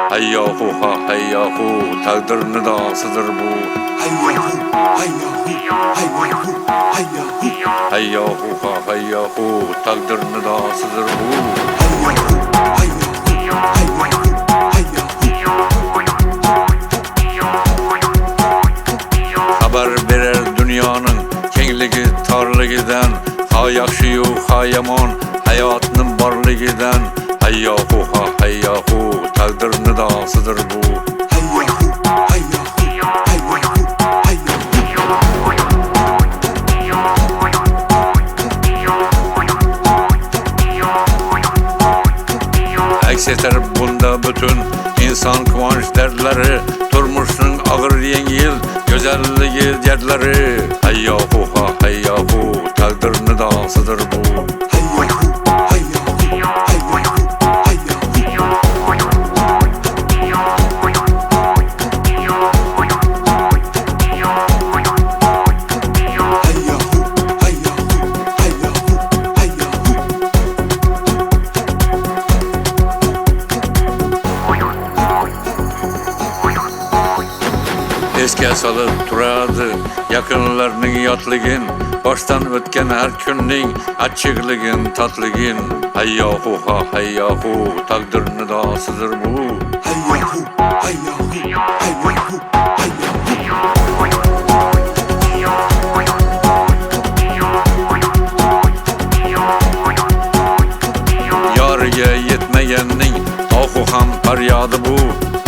Hayyahu ha hayyahu, takdirni dağısıdır bu. Hayyahu ha hayyahu, takdirni dağısıdır bu. Haber verer dünyanın kengligi tarligidan, ha yaxşı-yu ha yomon hayotning borligidan. Hayyahu ha hayyahu, takdirni dağısıdır bu. Aks eter bunda bütün insan kıvanç dertleri, turmuşun ağır yengil güzelligi dertleri. Hayyahu ha hayyahu, takdirni dağısıdır bu. Eske salıp turadı yakınlarının yatligin, baştan ötken her günning açıkligin tatligin. Hayyahu ha hayyahu, takdirni dağısıdır bu. Yarıya yetmeyenning ohu ham faryadı bu.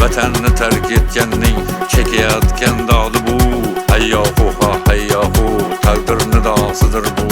Vatanni terk etkenning çekiyatken dağdı bu. Hayyahu ha hayyahu, takdirni dağısıdır bu.